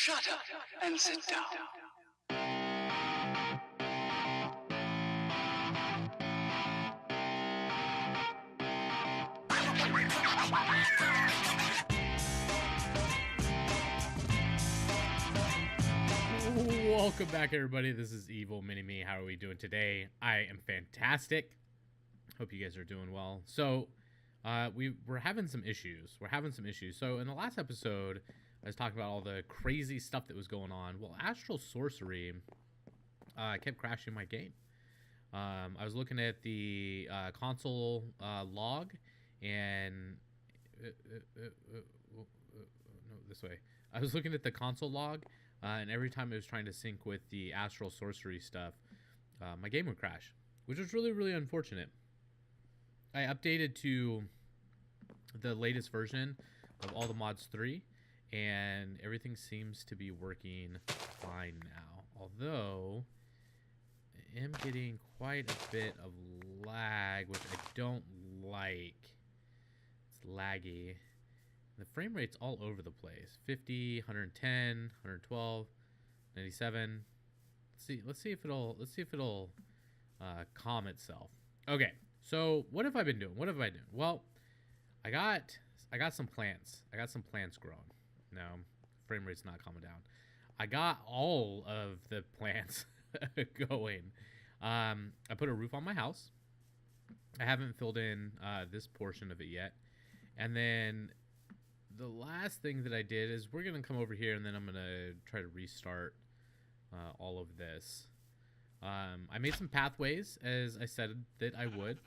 Shut up and sit down. Welcome back, everybody. This is EvolMenime. How are we doing today? I am fantastic. Hope you guys are doing well. So, we're having some issues. So, in the last episode, I was talking about all the crazy stuff that was going on. Well, Astral Sorcery kept crashing my game. I was looking at the console log, and no, this way. I was looking at the console log, and every time it was trying to sync with the Astral Sorcery stuff, my game would crash, which was really, really unfortunate. I updated to the latest version of all the mods 3, and everything seems to be working fine now. Although, I am getting quite a bit of lag, which I don't like. It's laggy. The frame rate's all over the place. 50, 110, 112, 97. Let's see if it'll calm itself. Okay. So, what have I been doing? Well, I got some plants. I got some plants growing. No, frame rate's not calming down. I got all of the plants going. I put a roof on my house. I haven't filled in this portion of it yet. And then the last thing that I did is we're going to come over here, and then I'm going to try to restart all of this. I made some pathways, as I said that I would.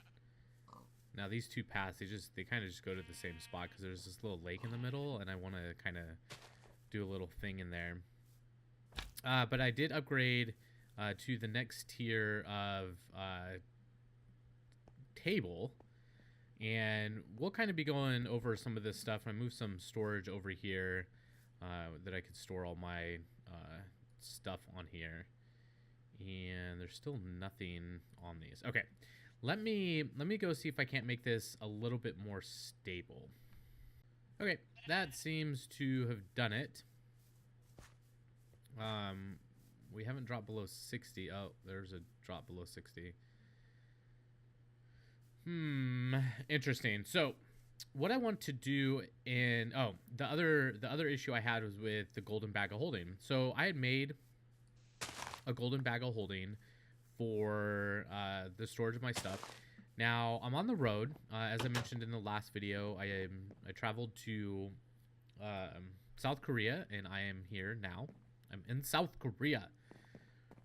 Now, these two paths, they kind of just go to the same spot because there's this little lake in the middle, and I want to kind of do a little thing in there. But I did upgrade to the next tier of table. And we'll kind of be going over some of this stuff. I moved some storage over here that I could store all my stuff on here. And there's still nothing on these. Okay, let me go see if I can't make this a little bit more stable. Okay, that seems to have done it. We haven't dropped below 60. Oh, there's a drop below 60. Interesting. So, what I want to do the other issue I had was with the golden bag of holding. So, I had made a golden bag of holding for the storage of my stuff. Now, I'm on the road. As I mentioned in the last video, I traveled to South Korea, and I am here now. I'm in South Korea,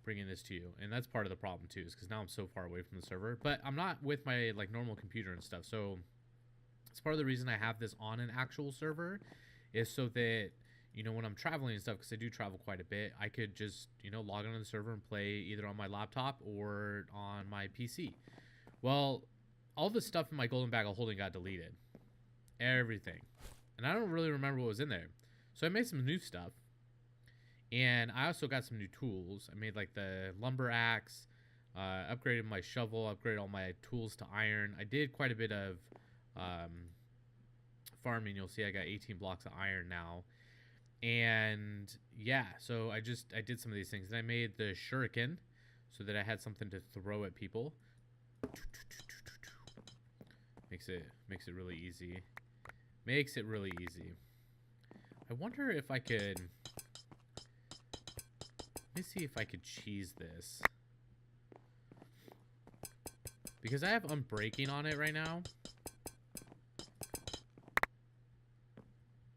bringing this to you, and that's part of the problem too, is because now I'm so far away from the server, but I'm not with my normal computer and stuff. So it's part of the reason I have this on an actual server, is so that when I'm traveling and stuff, because I do travel quite a bit, I could just log onto the server and play either on my laptop or on my PC. Well, all the stuff in my golden bag of holding got deleted, everything, and I don't really remember what was in there. So I made some new stuff. And I also got some new tools. I made the lumber axe, upgraded my shovel, upgraded all my tools to iron. I did quite a bit of farming. You'll see I got 18 blocks of iron now. And yeah, so I did some of these things. And I made the shuriken so that I had something to throw at people. Makes it really easy. I wonder if I could... Let me see if I could cheese this, because I have unbreaking on it right now.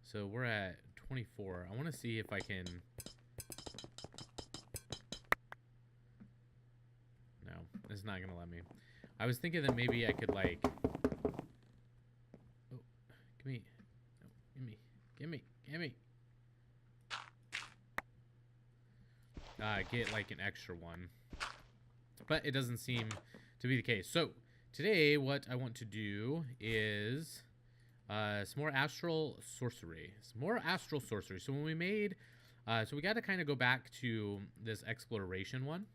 So we're at 24. I want to see if I can... No, it's not going to let me. I was thinking that maybe I could Oh, give me. No, give me. Get an extra one, but it doesn't seem to be the case. So today what I want to do is some more Astral Sorcery. So when we made so we got to kind of go back to this exploration one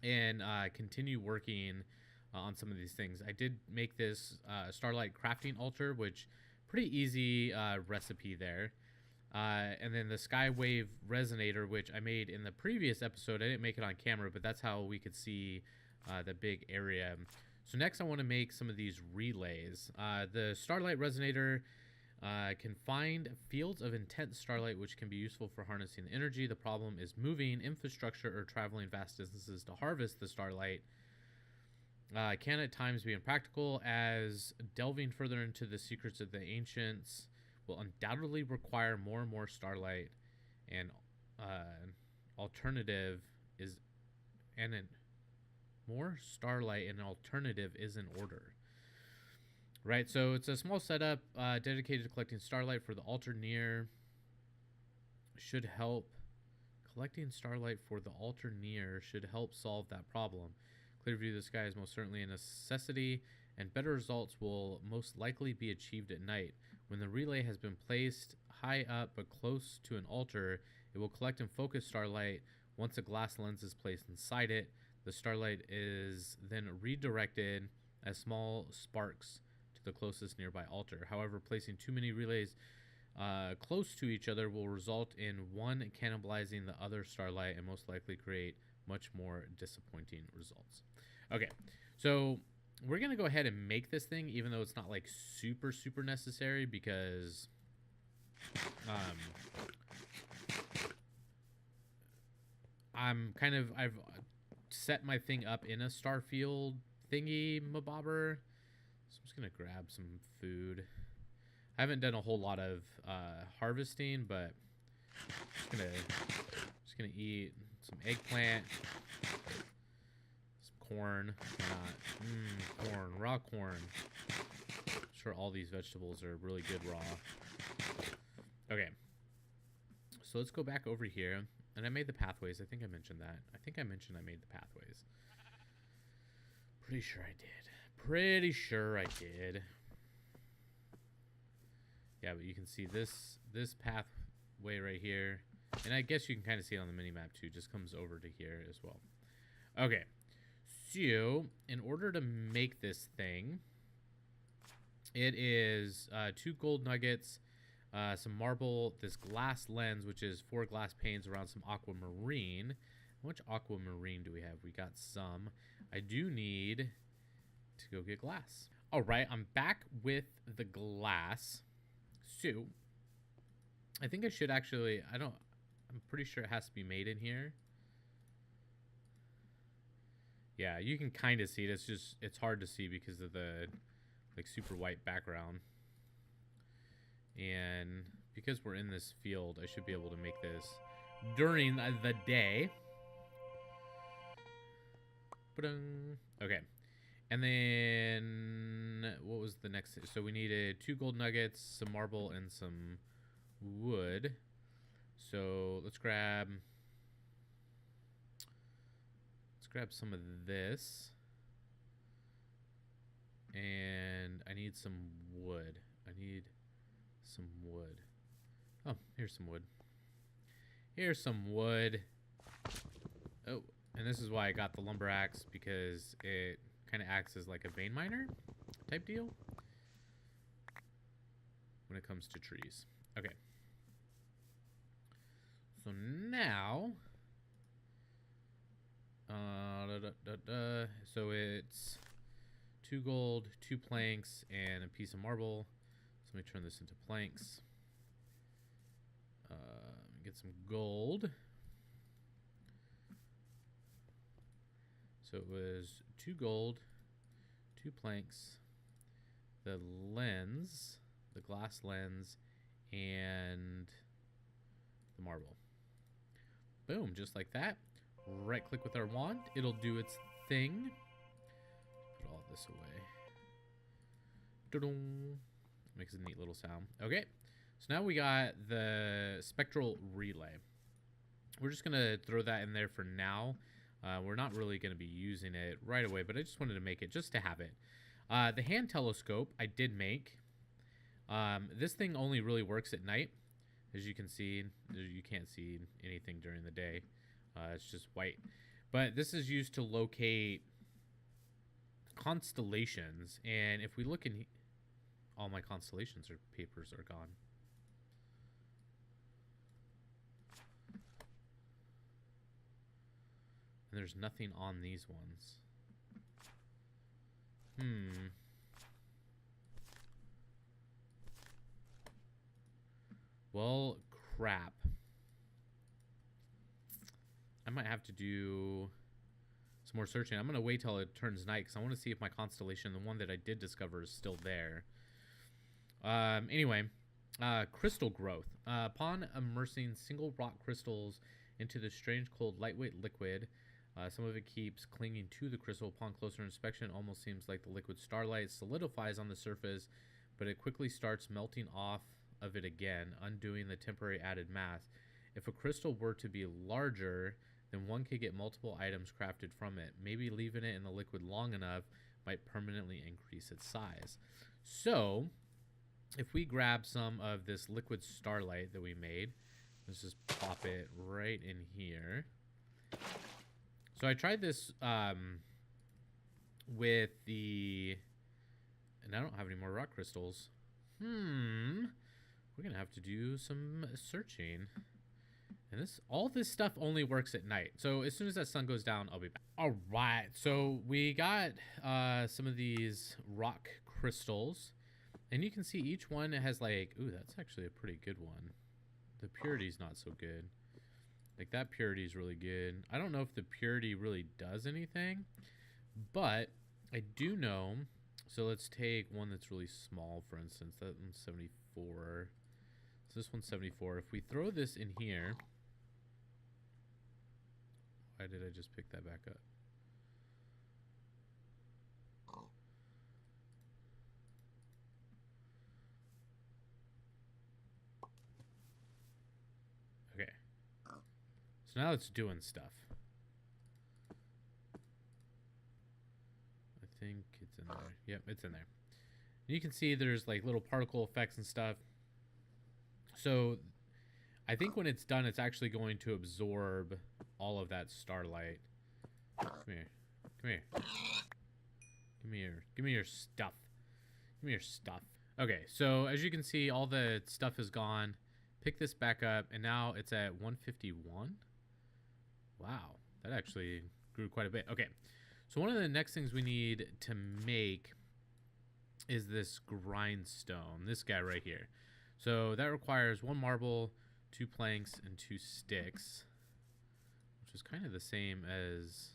and continue working on some of these things. I did make this Starlight crafting altar, which pretty easy recipe there. And then the Skywave Resonator, which I made in the previous episode. I didn't make it on camera, but that's how we could see the big area. So next I want to make some of these relays. The Starlight Resonator can find fields of intense starlight, which can be useful for harnessing the energy. The problem is moving infrastructure or traveling vast distances to harvest the starlight. Can at times be impractical, as delving further into the secrets of the ancients will undoubtedly require more and more starlight, and alternative is more starlight, and an alternative is in order. Right, so it's a small setup dedicated to collecting starlight for the altar near. Should help. Collecting starlight for the altar near should help solve that problem. Clear view of the sky is most certainly a necessity, and better results will most likely be achieved at night. When the relay has been placed high up but close to an altar, it will collect and focus starlight. Once a glass lens is placed inside it, the starlight is then redirected as small sparks to the closest nearby altar. However, placing too many relays close to each other will result in one cannibalizing the other starlight and most likely create much more disappointing results. Okay, so we're going to go ahead and make this thing, even though it's not like super necessary, because I've set my thing up in a starfield thingy mabobber. So I'm just going to grab some food. I haven't done a whole lot of harvesting, but I'm just gonna eat some eggplant, some corn. Corn, raw corn. I'm sure all these vegetables are really good raw. Okay, so let's go back over here, and I made the pathways. I think I mentioned that. I think I mentioned I made the pathways. Pretty sure I did. Pretty sure I did. Yeah, but you can see this pathway right here. And I guess you can kind of see it on the mini-map too. Just comes over to here as well. Okay. So, in order to make this thing, it is 2 gold nuggets, some marble, this glass lens, which is 4 glass panes around some aquamarine. How much aquamarine do we have? We got some. I do need to go get glass. All right, I'm back with the glass. So, I think I should actually, I'm pretty sure it has to be made in here. Yeah, you can kind of see it. It's hard to see because of the, like, super white background. And because we're in this field, I should be able to make this during the day. Okay. And then, what was the next? So we needed 2 gold nuggets, some marble, and some wood. So let's grab some of this. And I need some wood. Oh, here's some wood. Oh, and this is why I got the lumber axe, because it kind of acts as like a vein miner type deal when it comes to trees. Okay. So now, so it's 2 gold, 2 planks, and a piece of marble. So let me turn this into planks. Get some gold. So it was 2 gold, 2 planks, the lens, the glass lens, and the marble. Boom, just like that. Right click with our wand. It'll do its thing. Put all this away. Da-dum. Makes a neat little sound. Okay, so now we got the spectral relay. We're just going to throw that in there for now. We're not really going to be using it right away, but I just wanted to make it just to have it. The hand telescope I did make. This thing only really works at night. As you can see, you can't see anything during the day. It's just white. But this is used to locate constellations. And if we look in... all my constellations or papers are gone. And there's nothing on these ones. Well, crap. I might have to do some more searching. I'm going to wait till it turns night because I want to see if my constellation, the one that I did discover, is still there. Anyway, crystal growth. Upon immersing single rock crystals into the strange, cold, lightweight liquid, some of it keeps clinging to the crystal. Upon closer inspection, it almost seems like the liquid starlight solidifies on the surface, but it quickly starts melting off of it again, undoing the temporary added mass. If a crystal were to be larger, then one could get multiple items crafted from it. Maybe leaving it in the liquid long enough might permanently increase its size. So, if we grab some of this liquid starlight that we made, let's just pop it right in here. So I tried this with the... And I don't have any more rock crystals. We're going to have to do some searching. And all this stuff only works at night. So as soon as that sun goes down, I'll be back. All right. So we got some of these rock crystals. And you can see each one has like... Ooh, that's actually a pretty good one. The purity's not so good. Like that purity is really good. I don't know if the purity really does anything. But I do know... So let's take one that's really small, for instance. That one's 74. So this one's 74. If we throw this in here... Why did I just pick that back up? Okay. So now it's doing stuff. I think it's in there. Yep, it's in there. And you can see there's like little particle effects and stuff. So I think when it's done, it's actually going to absorb all of that starlight. Come here. Come here. Give me your stuff. Give me your stuff. Okay, so as you can see, all the stuff is gone. Pick this back up, and now it's at 151. Wow, that actually grew quite a bit. Okay, so one of the next things we need to make is this grindstone, this guy right here. So that requires 1 marble, 2 planks, and 2 sticks, which is kind of the same as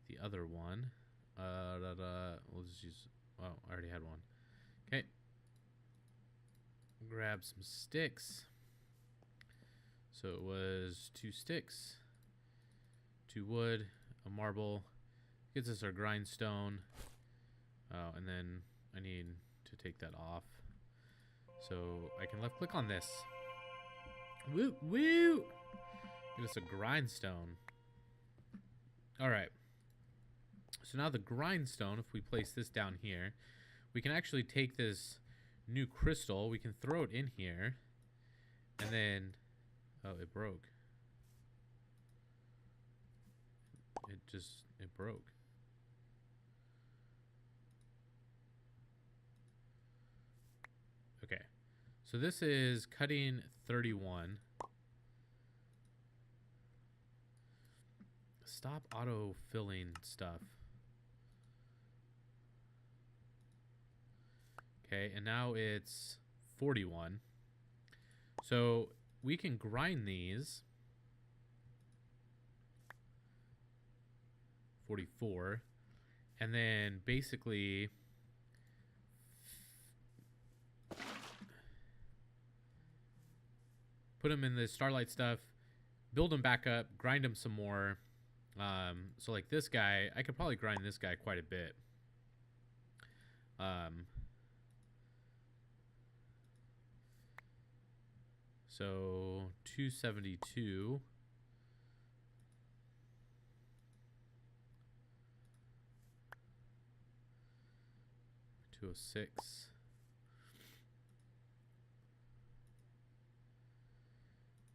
the other one. We'll just use... Oh, I already had one. Okay. Grab some sticks. So it was 2 sticks, 2 wood, a marble. Gets us our grindstone. Oh, and then I need to take that off. So I can left click on this. Woo, woo! Get us a grindstone. Alright. So now the grindstone, if we place this down here, we can actually take this new crystal, we can throw it in here, and then... Oh, it broke. It broke. Okay. So this is cutting 31. Stop auto-filling stuff. Okay, and now it's 41. So we can grind these. 44. And then basically put them in the starlight stuff, build them back up, grind them some more. So like this guy, I could probably grind this guy quite a bit. So 272. 206.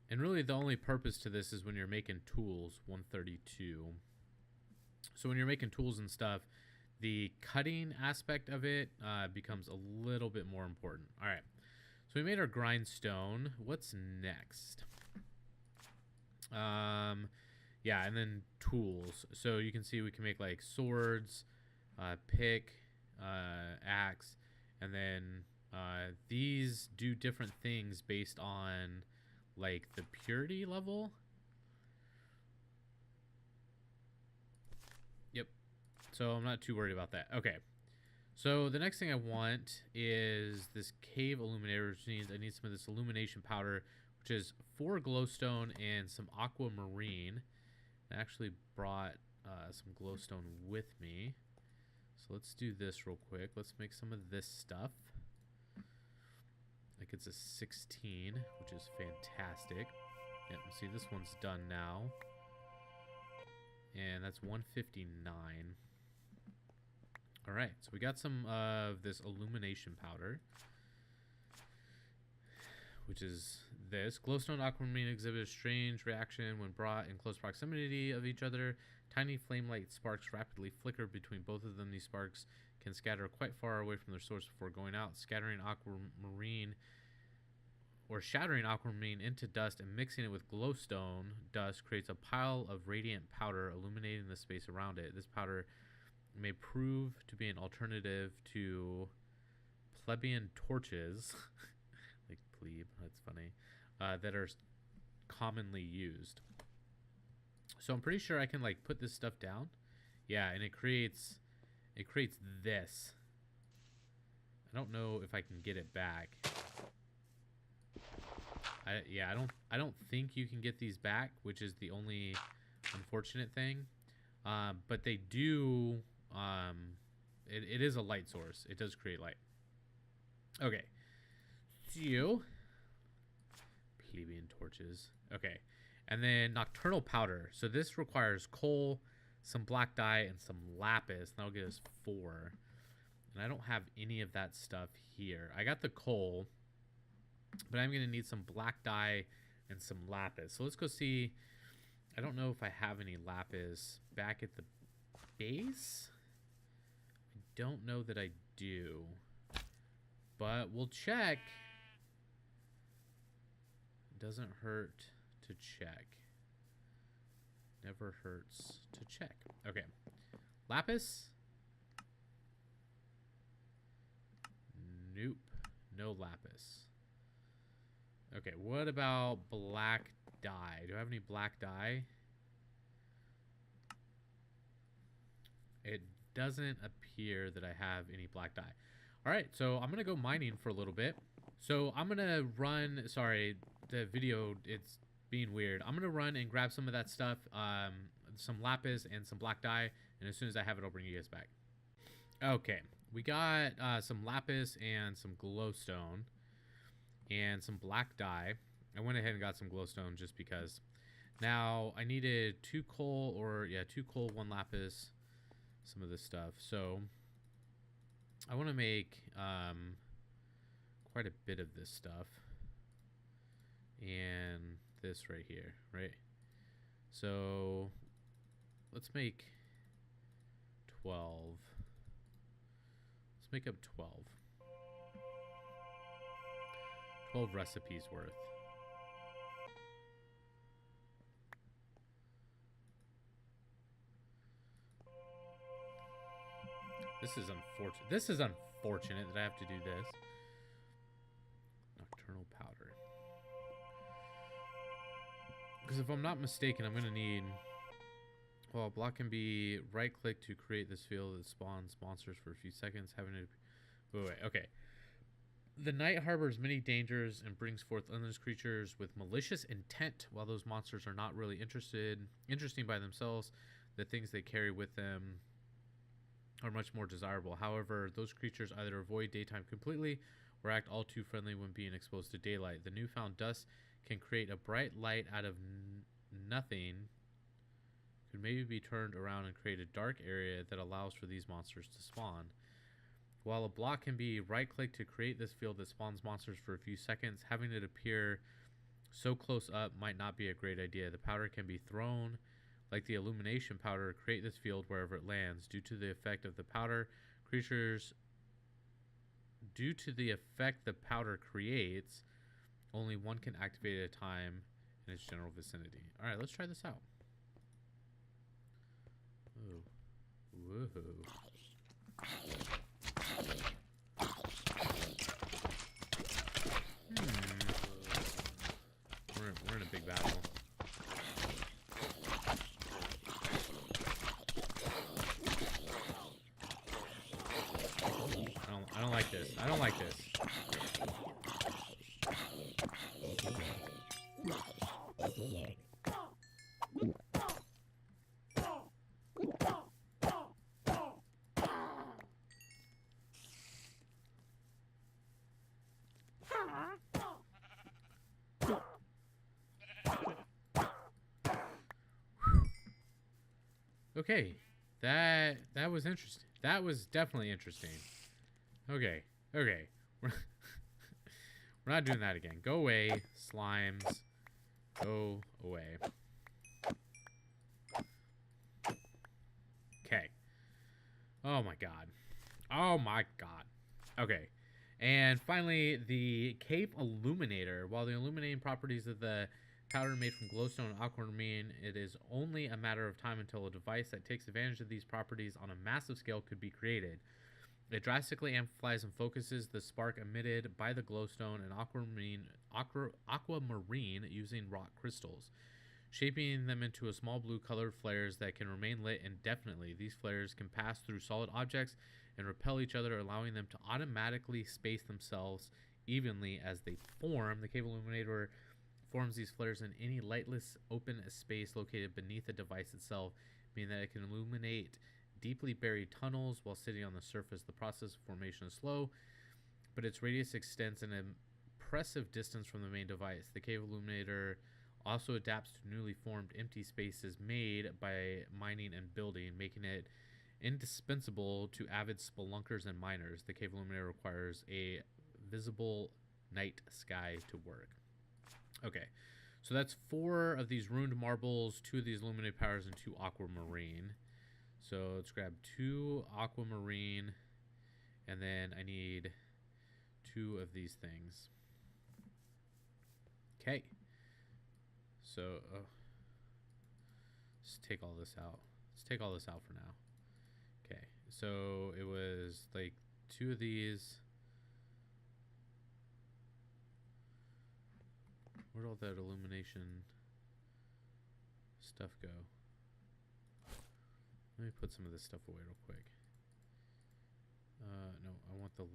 And really the only purpose to this is when you're making tools, 132. So when you're making tools and stuff, the cutting aspect of it becomes a little bit more important. All right. So we made our grindstone. What's next? Yeah, and then tools. So you can see we can make like swords, pick, axe, and then these do different things based on like the purity level. Yep. So I'm not too worried about that. Okay. So the next thing I want is this cave illuminator, which means I need some of this illumination powder, which is 4 glowstone and some aquamarine. I actually brought some glowstone with me. So let's do this real quick. Let's make some of this stuff. Like it's a 16, which is fantastic. Yep, see this one's done now. And that's 159. Alright, so we got some of this illumination powder, which is this. Glowstone aquamarine exhibit a strange reaction when brought in close proximity of each other. Tiny flame-like sparks rapidly flicker between both of them. These sparks can scatter quite far away from their source before going out. Scattering aquamarine or shattering aquamarine into dust and mixing it with glowstone dust creates a pile of radiant powder illuminating the space around it. This powder may prove to be an alternative to plebeian torches, like plebe, that's funny, that are commonly used. So I'm pretty sure I can like put this stuff down. Yeah, and it creates this. I don't know if I can get it back. I don't think you can get these back, which is the only unfortunate thing. But they do. It is a light source. It does create light. Okay. So, plebeian torches. Okay. And then nocturnal powder. So this requires coal, some black dye, and some lapis. That'll get us 4. And I don't have any of that stuff here. I got the coal, but I'm going to need some black dye and some lapis. So let's go see. I don't know if I have any lapis back at the base. I don't know that I do, but we'll check. It doesn't hurt to check. Never hurts to check. Okay. Lapis? Nope. No lapis. Okay, what about black dye? Do I have any black dye? It doesn't appear that I have any black dye. All right, so I'm going to go mining for a little bit. So I'm going to run, sorry, the video, it's being weird. I'm going to run and grab some of that stuff, some lapis and some black dye. And as soon as I have it, I'll bring you guys back. Okay, we got some lapis and some glowstone and some black dye. I went ahead and got some glowstone just because. Now, I needed 2 coal, or, yeah, 2 coal, 1 lapis, some of this stuff. So, I want to make quite a bit of this stuff. And this right here, right? So, let's make 12. Let's make up 12. 12 recipes worth. This is unfortunate. This is unfortunate that I have to do this. Nocturnal powder. Because if I'm not mistaken, I'm going to need... Well, block can be right-click to create this field that spawns monsters for a few seconds. Having it... Wait, okay. The night harbors many dangers and brings forth endless creatures with malicious intent. While those monsters are not really interesting by themselves, the things they carry with them are much more desirable. However, those creatures either avoid daytime completely or act all too friendly when being exposed to daylight. The newfound dust can create a bright light out of nothing. Could maybe be turned around and create a dark area that allows for these monsters to spawn. While a block can be right-click to create this field that spawns monsters for a few seconds, having it appear so close up might not be a great idea. The powder can be thrown like the illumination powder, create this field wherever it lands. Due to the effect of the powder, due to the effect the powder creates, only one can activate at a time in its general vicinity. All right, let's try this out. Whoa. We're in a big battle. I don't like this. I don't like this. Okay, that was interesting. That was definitely interesting. Okay, we're not doing that again. Go away, slimes. Go away. Okay. Oh my god. Oh my god. Okay. And finally, the Cave Illuminator. While the illuminating properties of the powder made from glowstone and aquamarine, it is only a matter of time until a device that takes advantage of these properties on a massive scale could be created. It drastically amplifies and focuses the spark emitted by the glowstone and aquamarine using rock crystals, shaping them into a small blue colored flares that can remain lit indefinitely. These flares can pass through solid objects and repel each other, allowing them to automatically space themselves evenly as they form. The Cave Illuminator forms these flares in any lightless open space located beneath the device itself, meaning that it can illuminate deeply buried tunnels while sitting on the surface. The process of formation is slow, but its radius extends an impressive distance from the main device. The Cave Illuminator also adapts to newly formed empty spaces made by mining and building, making it indispensable to avid spelunkers and miners. The Cave Illuminator requires a visible night sky to work. Okay, so that's 4 of these ruined marbles, 2 of these illuminated powers, and 2 aquamarine. So let's grab 2 aquamarine, and then I need 2 of these things. Okay. So let's take all this out. Let's take all this out for now. Okay. So it was like 2 of these. Where'd all that illumination stuff go? Let me put some of this stuff away real quick. No, I want that.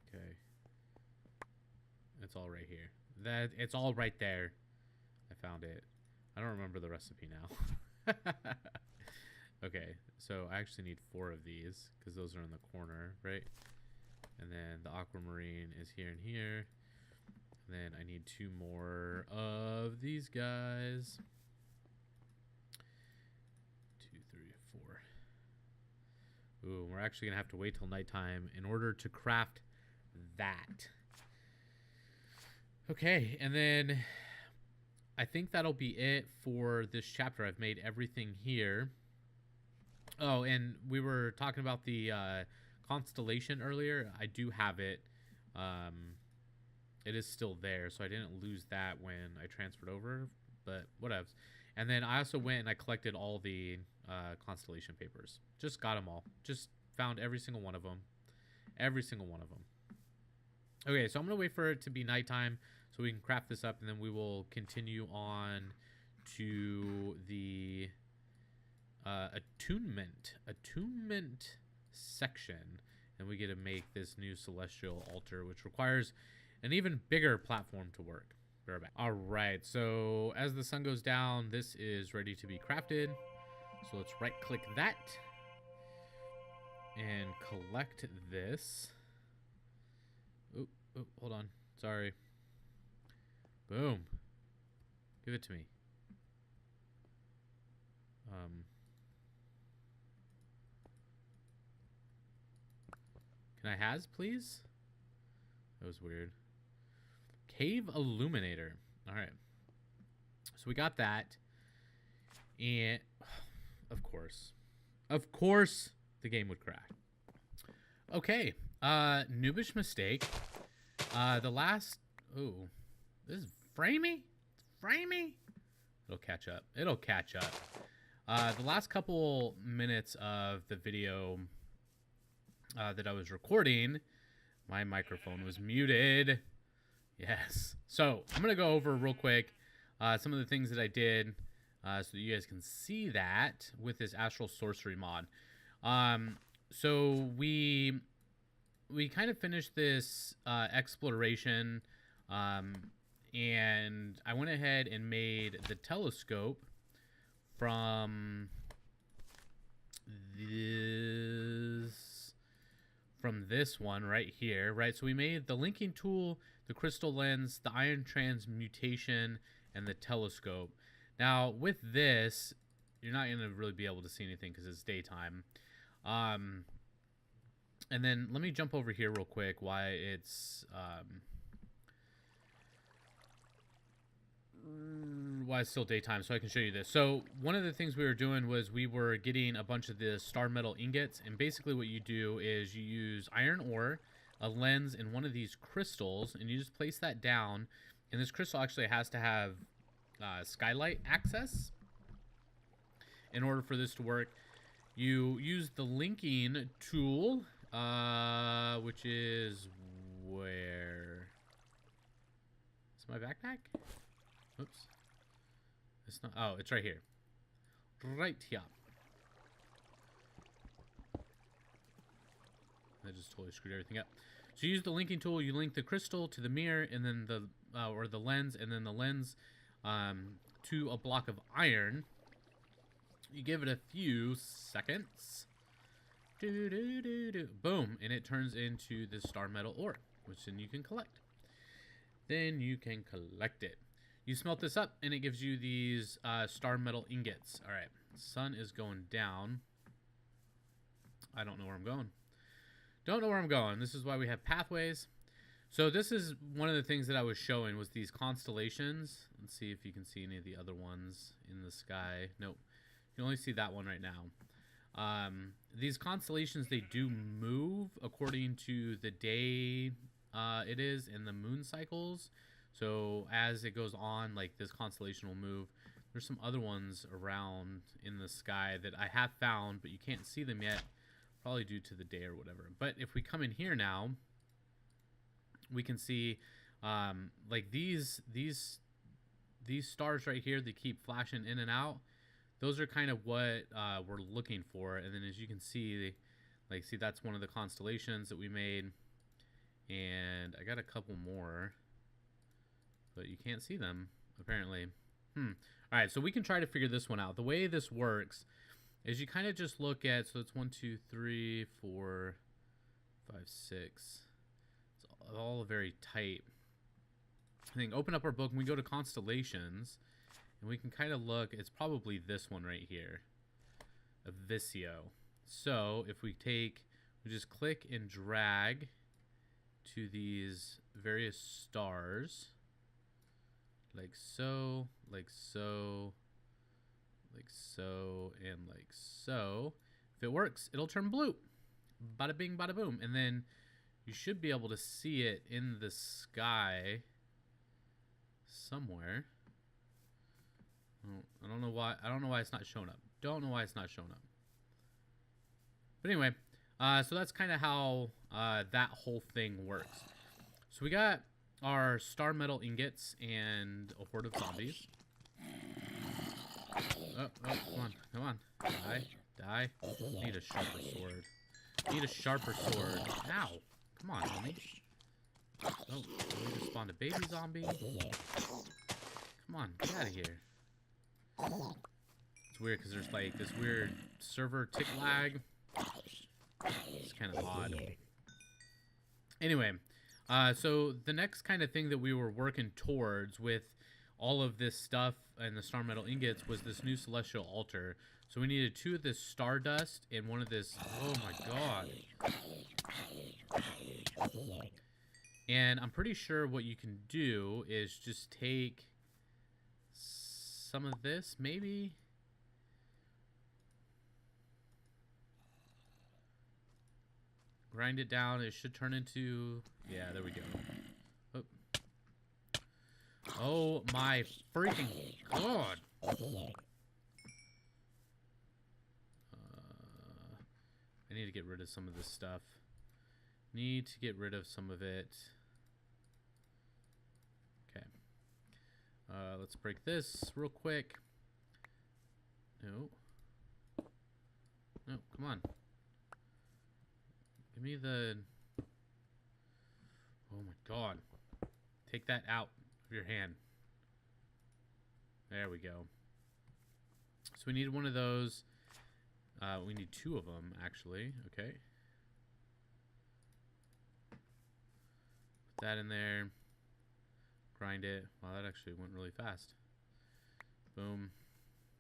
Okay. It's all right here. It's all right there. I found it. I don't remember the recipe now. Okay, so I actually need 4 of these because those are in the corner, right? And then the aquamarine is here and here. And then I need 2 more of these guys. 2, 3, 4. Ooh, we're actually gonna have to wait till nighttime in order to craft that. Okay, and then I think that'll be it for this chapter. I've made everything here. Oh, and we were talking about the constellation earlier. I do have it. It is still there, so I didn't lose that when I transferred over, but whatevs. And then I also went and I collected all the constellation papers. Just got them all. Just found every single one of them. Every single one of them. Okay, so I'm going to wait for it to be nighttime so we can craft this up, and then we will continue on to the attunement section, and we get to make this new celestial altar, which requires an even bigger platform to work. Be right back. All right, so as the sun goes down, this is ready to be crafted. So let's right click that and collect this. Oh, hold on. Sorry. Boom. Give it to me. Can I has, please? That was weird. Cave Illuminator. All right. So we got that. And of course, the game would crash. Okay. Noobish mistake. The last... Oh. This is framey? Framey? It'll catch up. It'll catch up. The last couple minutes of the video that I was recording, my microphone was muted. Yes. So I'm going to go over real quick some of the things that I did so that you guys can see that with this Astral Sorcery mod. So we kind of finished this exploration, and I went ahead and made the telescope from this one right here, right? So we made the linking tool, the crystal lens, the iron transmutation, and the telescope. Now with this, you're not going to really be able to see anything because it's daytime. And then let me jump over here real quick why it's still daytime, so I can show you this. So one of the things we were doing was we were getting a bunch of the star metal ingots, and basically what you do is you use iron ore, a lens, and one of these crystals, and you just place that down, and this crystal actually has to have skylight access in order for this to work. You use the linking tool, which is where? Is my backpack? Oops. It's not. Oh, it's right here. Right here. I just totally screwed everything up. So you use the linking tool. You link the crystal to the mirror, and then the or the lens, and then the lens to a block of iron. You give it a few seconds. Boom, and it turns into this star metal ore, which then you can collect. You smelt this up, and it gives you these star metal ingots. All right, sun is going down. I don't know where I'm going. This is why we have pathways. So this is one of the things that I was showing was these constellations. Let's see if you can see any of the other ones in the sky. Nope. You can only see that one right now. These constellations, they do move according to the day it is in the moon cycles. So as it goes on, like this constellation will move. There's some other ones around in the sky that I have found, but you can't see them yet, probably due to the day or whatever. But if we come in here now, we can see like these stars right here, they keep flashing in and out. Those are kind of what we're looking for. And then as you can see, see that's one of the constellations that we made. And I got a couple more, but you can't see them apparently. All right, so we can try to figure this one out. The way this works is you kind of just look at, so it's 1, 2, 3, 4, 5, 6. It's all very tight. I think open up our book and we go to constellations, and we can kind of look. It's probably this one right here, Avisio. So if we just click and drag to these various stars, like so, like so, like so, and like so. If it works, it'll turn blue. Bada bing, bada boom. And then you should be able to see it in the sky somewhere. Oh, I don't know why it's not showing up. But anyway, so that's kind of how that whole thing works. So we got our star metal ingots and a horde of zombies. Oh, come on. Die. Need a sharper sword. Ow. Come on, homie. Oh, we just spawned a baby zombie. Come on, get out of here. It's weird because there's like this weird server tick lag. It's kind of odd. Anyway, so the next kind of thing that we were working towards with all of this stuff and the star metal ingots was this new celestial altar. So we needed 2 of this stardust and 1 of this. Oh my god. And I'm pretty sure what you can do is just take some of this, maybe. Grind it down. It should turn into... Yeah, there we go. Oh my freaking god. I need to get rid of some of this stuff. Need to get rid of some of it. Okay. Let's break this real quick. No. No, come on. Give me the... Oh my god. Take that out of your hand. There we go. So we need one of those. We need 2 of them, actually. Okay. Put that in there. Grind it. Wow, that actually went really fast. Boom.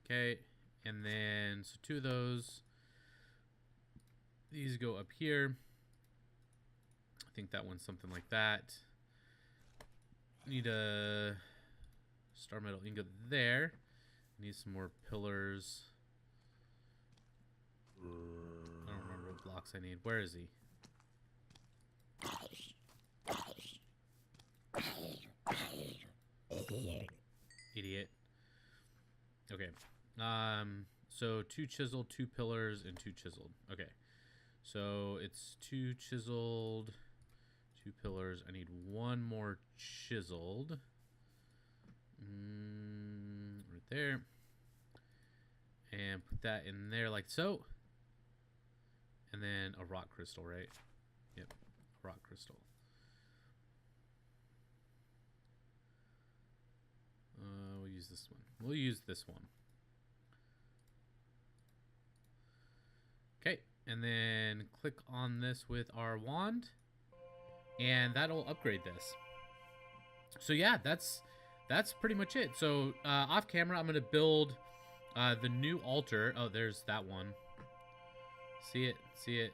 Okay. And then, so 2 of those. These go up here. I think that one's something like that. Need a star metal ingot there. Need some more pillars. I don't remember what blocks I need. Where is he? Idiot. Okay. So 2 chiseled, 2 pillars, and 2 chiseled. Okay. So it's 2 chiseled, 2 pillars. I need 1 more chiseled. Right there. And put that in there like so. And then a rock crystal, right? Yep, a rock crystal. We'll use this one. We'll use this one. Okay, and then click on this with our wand. And that'll upgrade this. So yeah, that's pretty much it. So off camera, I'm going to build the new altar. Oh, there's that one. See it? See it?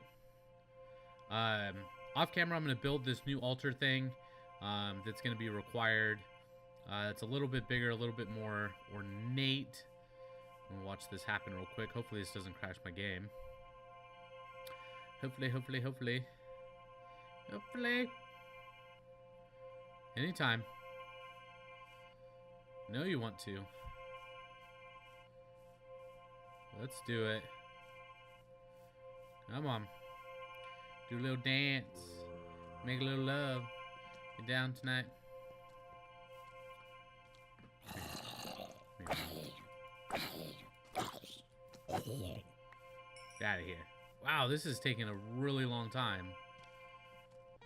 Off camera, I'm going to build this new altar thing that's going to be required. It's a little bit bigger, a little bit more ornate. I'm going to watch this happen real quick. Hopefully this doesn't crash my game. Hopefully, hopefully, hopefully. Hopefully. Anytime. I know you want to. Let's do it. Come on. Do a little dance. Make a little love. Get down tonight. Get out of here. Wow, this is taking a really long time.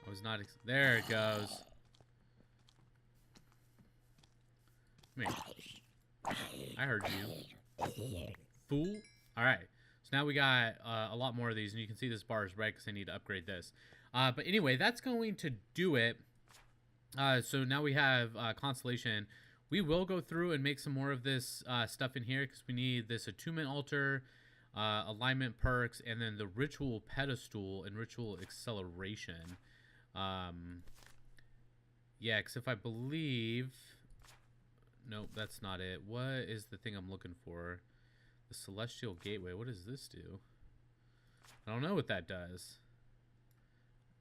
I was not... There it goes. Come here. I heard you. Fool. Alright. So now we got a lot more of these. And you can see this bar is red because I need to upgrade this. But anyway, that's going to do it. So now we have Constellation. We will go through and make some more of this stuff in here because we need this attunement altar, alignment perks, and then the ritual pedestal and ritual acceleration. Yeah, because if I believe... Nope, that's not it. What is the thing I'm looking for? The Celestial Gateway. What does this do? I don't know what that does.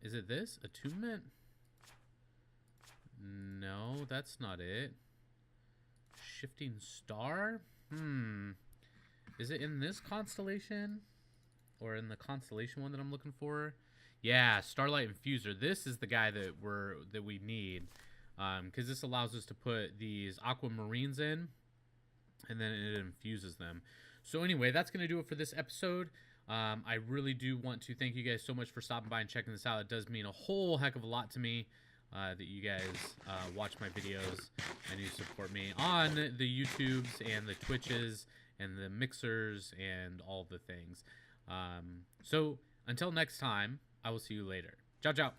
Is it this? Attunement? No, that's not it. Shifting Star? Is it in this constellation? Or in the constellation one that I'm looking for? Yeah, Starlight Infuser. This is the guy that we need. Because this allows us to put these aquamarines in. And then it infuses them. So anyway, that's going to do it for this episode. I really do want to thank you guys so much for stopping by and checking this out. It does mean a whole heck of a lot to me. That you guys watch my videos and you support me on the YouTubes and the Twitches and the Mixers and all the things. So until next time, I will see you later. Ciao, ciao.